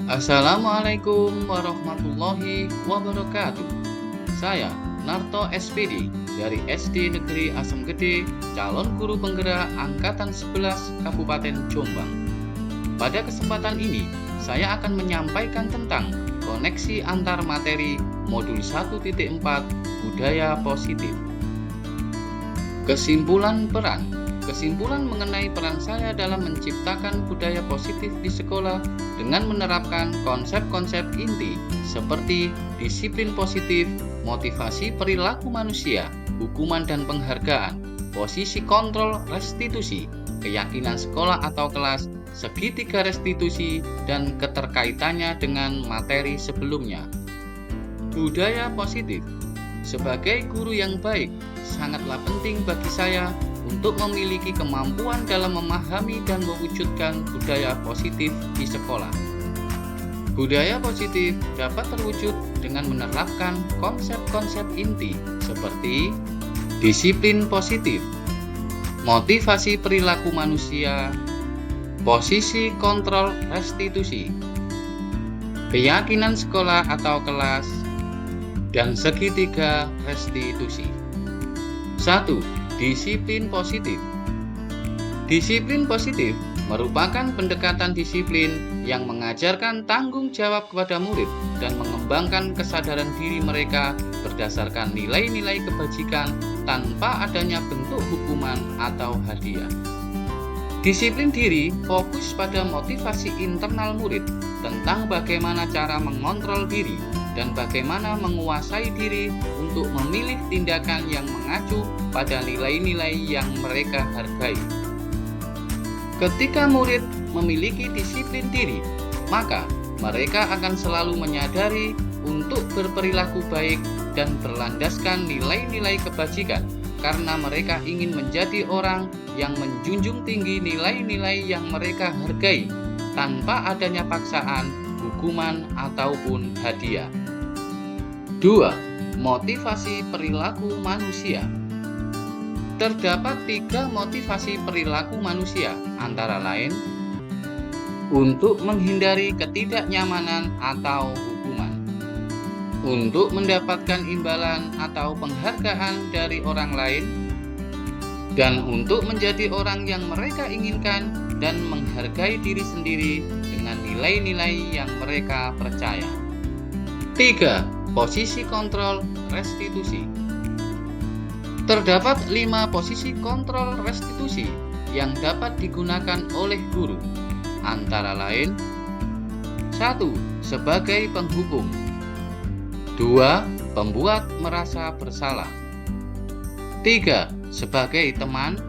Assalamualaikum warahmatullahi wabarakatuh. Saya Narto SPD dari SD Negeri Asem Gede, calon guru penggerak Angkatan 11 Kabupaten Jombang. Pada kesempatan ini, saya akan menyampaikan tentang koneksi antar materi modul 1.4 Budaya Positif. Kesimpulan mengenai peran saya dalam menciptakan budaya positif di sekolah dengan menerapkan konsep-konsep inti seperti disiplin positif, motivasi perilaku manusia, hukuman dan penghargaan, posisi kontrol restitusi, keyakinan sekolah atau kelas, segitiga restitusi, dan keterkaitannya dengan materi sebelumnya. Budaya positif. Sebagai guru yang baik, sangatlah penting bagi saya untuk memiliki kemampuan dalam memahami dan mewujudkan budaya positif di sekolah. Budaya positif dapat terwujud dengan menerapkan konsep-konsep inti seperti disiplin positif, motivasi perilaku manusia, posisi kontrol restitusi, keyakinan sekolah atau kelas, dan segitiga restitusi. 1. Disiplin positif. Disiplin positif merupakan pendekatan disiplin yang mengajarkan tanggung jawab kepada murid dan mengembangkan kesadaran diri mereka berdasarkan nilai-nilai kebajikan tanpa adanya bentuk hukuman atau hadiah. Disiplin diri fokus pada motivasi internal murid tentang bagaimana cara mengontrol diri dan bagaimana menguasai diri untuk memilih tindakan yang mengacu pada nilai-nilai yang mereka hargai. Ketika murid memiliki disiplin diri, maka mereka akan selalu menyadari untuk berperilaku baik dan berlandaskan nilai-nilai kebajikan karena mereka ingin menjadi orang yang menjunjung tinggi nilai-nilai yang mereka hargai tanpa adanya paksaan, hukuman, ataupun hadiah. 2. Motivasi perilaku manusia. Terdapat 3 motivasi perilaku manusia, antara lain untuk menghindari ketidaknyamanan atau hukuman, untuk mendapatkan imbalan atau penghargaan dari orang lain, dan untuk menjadi orang yang mereka inginkan dan menghargai diri sendiri dengan nilai-nilai yang mereka percaya. 3. Posisi kontrol restitusi. Terdapat 5 posisi kontrol restitusi yang dapat digunakan oleh guru, antara lain 1. Sebagai penghukum, 2. Pembuat merasa bersalah, 3. Sebagai teman,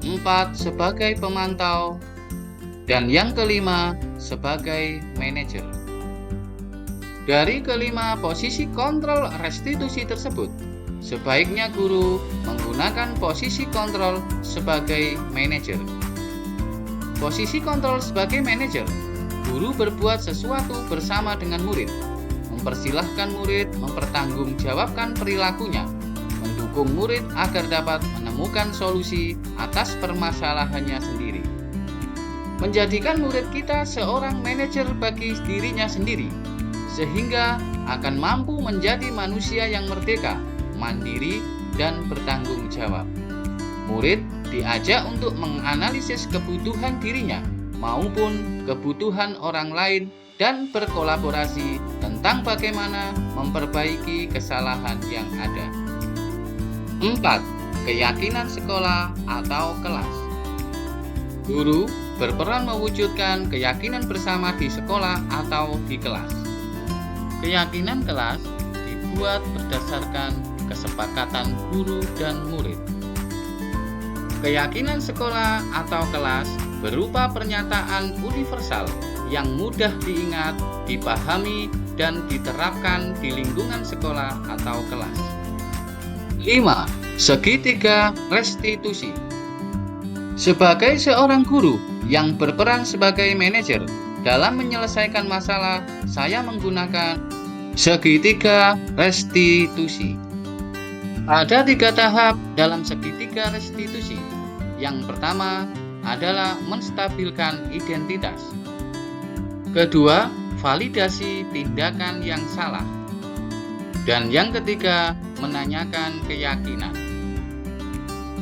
4. Sebagai pemantau, dan yang kelima sebagai manajer. Dari kelima posisi kontrol restitusi tersebut, sebaiknya guru menggunakan posisi kontrol sebagai manajer. Posisi kontrol sebagai manajer, guru berbuat sesuatu bersama dengan murid, mempersilahkan murid mempertanggungjawabkan perilakunya, mendukung murid agar dapat menemukan solusi atas permasalahannya sendiri. Menjadikan murid kita seorang manajer bagi dirinya sendiri, sehingga akan mampu menjadi manusia yang merdeka, mandiri, dan bertanggung jawab. Murid diajak untuk menganalisis kebutuhan dirinya maupun kebutuhan orang lain dan berkolaborasi tentang bagaimana memperbaiki kesalahan yang ada. 4. Keyakinan sekolah atau kelas. Guru berperan mewujudkan keyakinan bersama di sekolah atau di kelas. Keyakinan kelas dibuat berdasarkan kesepakatan guru dan murid. Keyakinan sekolah atau kelas berupa pernyataan universal yang mudah diingat, dipahami, dan diterapkan di lingkungan sekolah atau kelas. 5. Segitiga restitusi. Sebagai seorang guru yang berperan sebagai manajer dalam menyelesaikan masalah, saya menggunakan segitiga restitusi. Ada 3 tahap dalam segitiga restitusi. Yang pertama adalah menstabilkan identitas. Kedua, validasi tindakan yang salah. Dan yang ketiga, menanyakan keyakinan.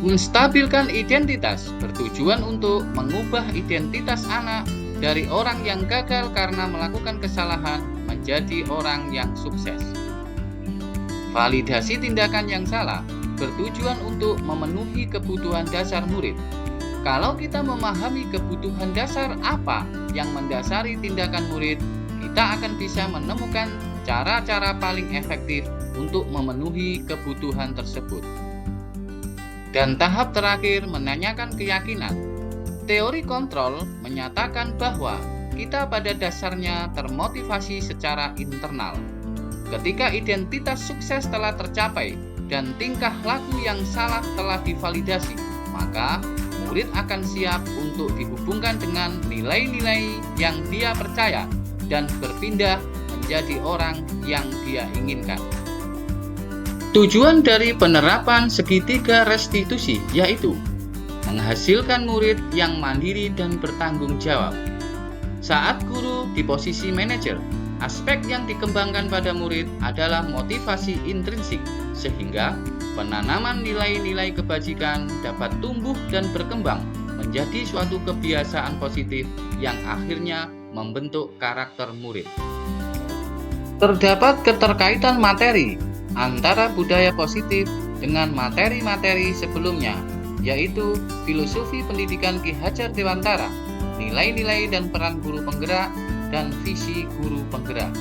Menstabilkan identitas bertujuan untuk mengubah identitas anak dari orang yang gagal karena melakukan kesalahan menjadi orang yang sukses. Validasi tindakan yang salah bertujuan untuk memenuhi kebutuhan dasar murid. Kalau kita memahami kebutuhan dasar apa yang mendasari tindakan murid, kita akan bisa menemukan cara-cara paling efektif untuk memenuhi kebutuhan tersebut. Dan tahap terakhir, menanyakan keyakinan. Teori kontrol menyatakan bahwa kita pada dasarnya termotivasi secara internal. Ketika identitas sukses telah tercapai dan tingkah laku yang salah telah divalidasi, maka murid akan siap untuk dihubungkan dengan nilai-nilai yang dia percaya dan berpindah menjadi orang yang dia inginkan. Tujuan dari penerapan segitiga restitusi yaitu menghasilkan murid yang mandiri dan bertanggung jawab. Saat guru di posisi manajer, aspek yang dikembangkan pada murid adalah motivasi intrinsik, sehingga penanaman nilai-nilai kebajikan dapat tumbuh dan berkembang menjadi suatu kebiasaan positif yang akhirnya membentuk karakter murid. Terdapat keterkaitan materi antara budaya positif dengan materi-materi sebelumnya, yaitu filosofi pendidikan Ki Hajar Dewantara, nilai-nilai dan peran guru penggerak, dan visi guru penggerak.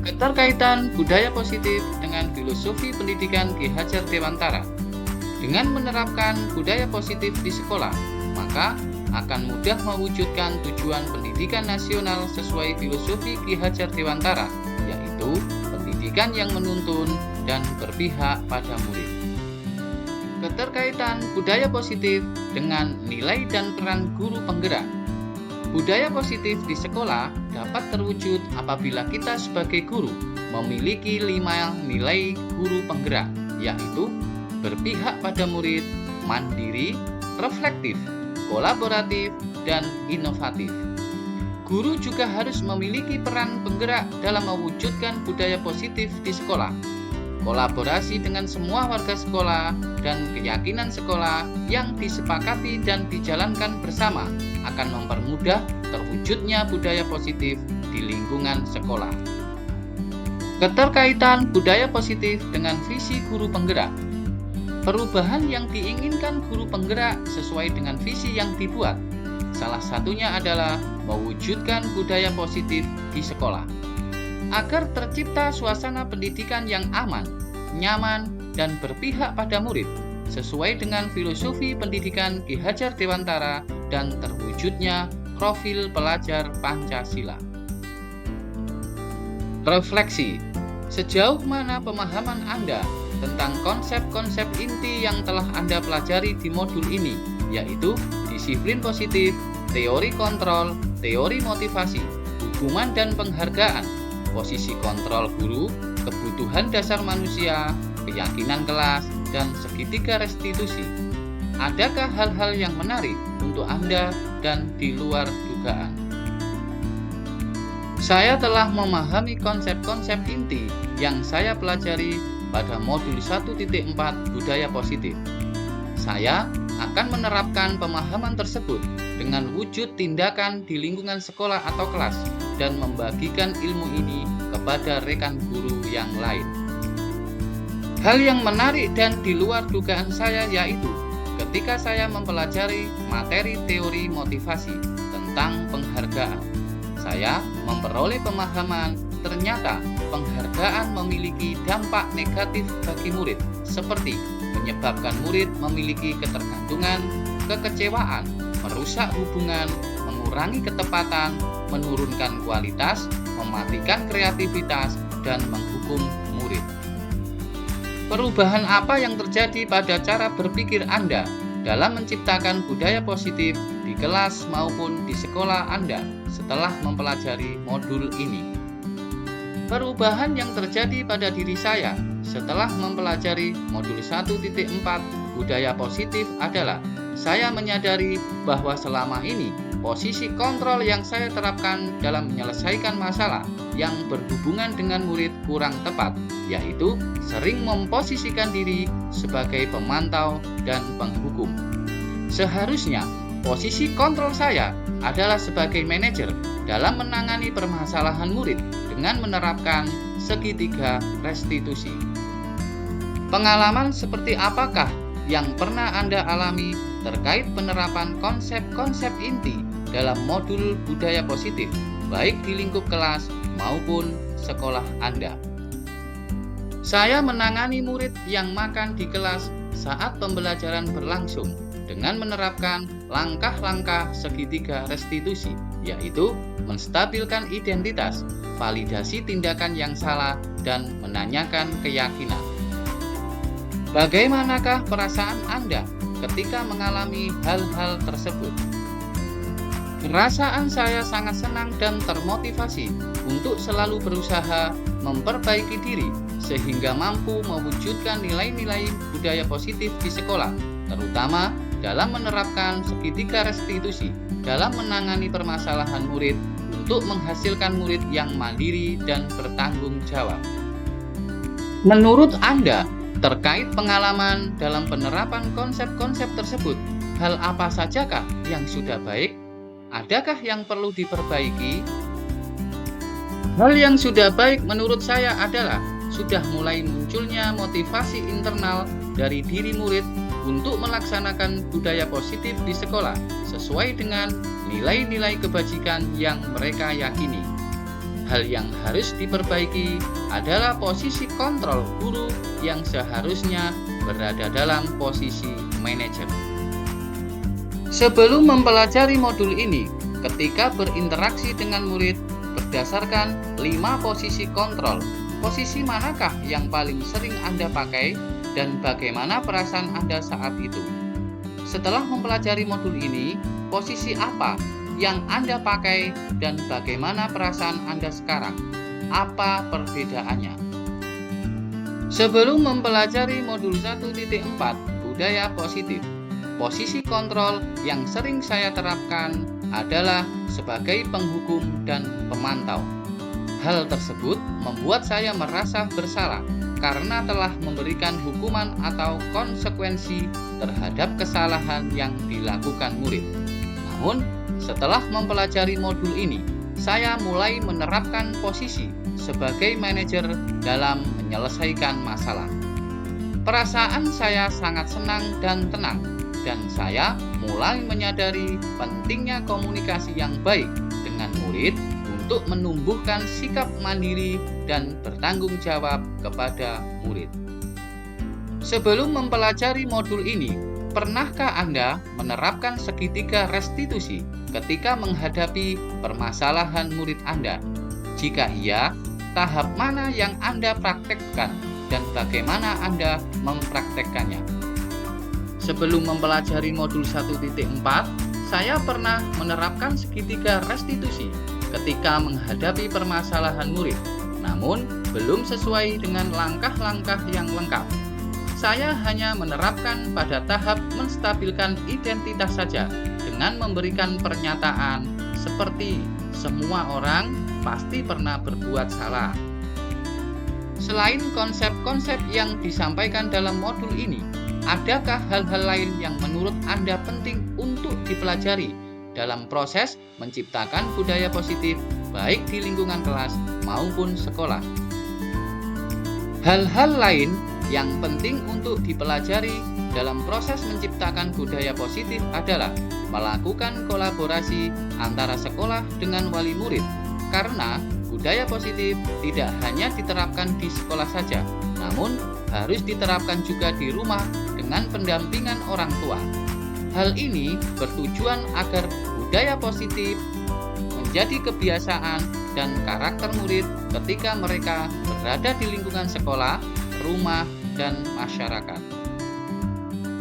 Keterkaitan budaya positif dengan filosofi pendidikan Ki Hajar Dewantara. Dengan menerapkan budaya positif di sekolah, maka akan mudah mewujudkan tujuan pendidikan nasional sesuai filosofi Ki Hajar Dewantara, yaitu pendidikan yang menuntun dan berpihak pada murid. Keterkaitan budaya positif dengan nilai dan peran guru penggerak. Budaya positif di sekolah dapat terwujud apabila kita sebagai guru memiliki 5 nilai guru penggerak, yaitu berpihak pada murid, mandiri, reflektif, kolaboratif, dan inovatif. Guru juga harus memiliki peran penggerak dalam mewujudkan budaya positif di sekolah, kolaborasi dengan semua warga sekolah, dan keyakinan sekolah yang disepakati dan dijalankan bersama akan mempermudah terwujudnya budaya positif di lingkungan sekolah. Keterkaitan budaya positif dengan visi guru penggerak. Perubahan yang diinginkan guru penggerak sesuai dengan visi yang dibuat. Salah satunya adalah mewujudkan budaya positif di sekolah. Agar tercipta suasana pendidikan yang aman, nyaman, dan berpihak pada murid, sesuai dengan filosofi pendidikan Ki Hajar Dewantara dan terwujudnya profil pelajar Pancasila. Refleksi. Sejauh mana pemahaman Anda tentang konsep-konsep inti yang telah Anda pelajari di modul ini, yaitu disiplin positif, teori kontrol, teori motivasi, hukuman dan penghargaan, posisi kontrol guru, kebutuhan dasar manusia, keyakinan kelas, dan segitiga restitusi. Adakah hal-hal yang menarik untuk Anda dan di luar dugaan? Saya telah memahami konsep-konsep inti yang saya pelajari pada modul 1.4 budaya positif. Saya akan menerapkan pemahaman tersebut dengan wujud tindakan di lingkungan sekolah atau kelas dan membagikan ilmu ini kepada rekan guru yang lain. Hal yang menarik dan di luar dugaan saya yaitu ketika saya mempelajari materi teori motivasi tentang penghargaan, saya memperoleh pemahaman ternyata penghargaan memiliki dampak negatif bagi murid, seperti menyebabkan murid memiliki ketergantungan, kekecewaan, merusak hubungan, mengurangi ketepatan, menurunkan kualitas, mematikan kreativitas, dan menghukum murid. Perubahan apa yang terjadi pada cara berpikir Anda dalam menciptakan budaya positif di kelas maupun di sekolah Anda setelah mempelajari modul ini? Perubahan yang terjadi pada diri saya setelah mempelajari modul 1.4 budaya positif adalah saya menyadari bahwa selama ini posisi kontrol yang saya terapkan dalam menyelesaikan masalah yang berhubungan dengan murid kurang tepat, yaitu sering memposisikan diri sebagai pemantau dan penghukum. Seharusnya posisi kontrol saya adalah sebagai manajer dalam menangani permasalahan murid dengan menerapkan segitiga restitusi. Pengalaman seperti apakah yang pernah Anda alami terkait penerapan konsep-konsep inti dalam modul budaya positif, baik di lingkup kelas maupun sekolah Anda? Saya menangani murid yang makan di kelas saat pembelajaran berlangsung dengan menerapkan langkah-langkah segitiga restitusi, yaitu menstabilkan identitas, validasi tindakan yang salah, dan menanyakan keyakinan. Bagaimanakah perasaan Anda ketika mengalami hal-hal tersebut? Perasaan saya sangat senang dan termotivasi untuk selalu berusaha memperbaiki diri sehingga mampu mewujudkan nilai-nilai budaya positif di sekolah, terutama dalam menerapkan segitiga restitusi dalam menangani permasalahan murid untuk menghasilkan murid yang mandiri dan bertanggung jawab. Menurut Anda, terkait pengalaman dalam penerapan konsep-konsep tersebut, hal apa sajakah yang sudah baik? Adakah yang perlu diperbaiki? Hal yang sudah baik menurut saya adalah sudah mulai munculnya motivasi internal dari diri murid untuk melaksanakan budaya positif di sekolah sesuai dengan nilai-nilai kebajikan yang mereka yakini. Hal yang harus diperbaiki adalah posisi kontrol guru yang seharusnya berada dalam posisi manajer. Sebelum mempelajari modul ini, ketika berinteraksi dengan murid berdasarkan 5 posisi kontrol, posisi manakah yang paling sering Anda pakai dan bagaimana perasaan Anda saat itu? Setelah mempelajari modul ini, posisi apa yang Anda pakai dan bagaimana perasaan Anda sekarang? Apa perbedaannya? Sebelum mempelajari modul 1.4 budaya positif, posisi kontrol yang sering saya terapkan adalah sebagai penghukum dan pemantau. Hal tersebut membuat saya merasa bersalah karena telah memberikan hukuman atau konsekuensi terhadap kesalahan yang dilakukan murid. Namun, setelah mempelajari modul ini, saya mulai menerapkan posisi sebagai manajer dalam menyelesaikan masalah. Perasaan saya sangat senang dan tenang, dan saya mulai menyadari pentingnya komunikasi yang baik dengan murid untuk menumbuhkan sikap mandiri dan bertanggung jawab kepada murid. Sebelum mempelajari modul ini, pernahkah Anda menerapkan segitiga restitusi ketika menghadapi permasalahan murid Anda? Jika iya, tahap mana yang Anda praktekkan dan bagaimana Anda mempraktekkannya? Sebelum mempelajari modul 1.4, saya pernah menerapkan segitiga restitusi ketika menghadapi permasalahan murid, namun belum sesuai dengan langkah-langkah yang lengkap. Saya hanya menerapkan pada tahap menstabilkan identitas saja dengan memberikan pernyataan seperti semua orang pasti pernah berbuat salah. Selain konsep-konsep yang disampaikan dalam modul ini, adakah hal-hal lain yang menurut Anda penting untuk dipelajari dalam proses menciptakan budaya positif baik di lingkungan kelas maupun sekolah? Hal-hal lain yang penting untuk dipelajari dalam proses menciptakan budaya positif adalah melakukan kolaborasi antara sekolah dengan wali murid, karena budaya positif tidak hanya diterapkan di sekolah saja, namun harus diterapkan juga di rumah dengan pendampingan orang tua. Hal ini bertujuan agar budaya positif menjadi kebiasaan dan karakter murid ketika mereka berada di lingkungan sekolah, rumah, dan masyarakat.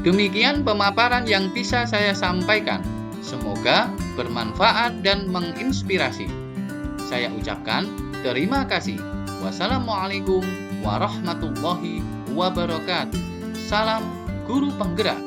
Demikian pemaparan yang bisa saya sampaikan. Semoga bermanfaat dan menginspirasi. Saya ucapkan terima kasih. Wassalamualaikum warahmatullahi wabarakatuh. Salam Guru Penggerak.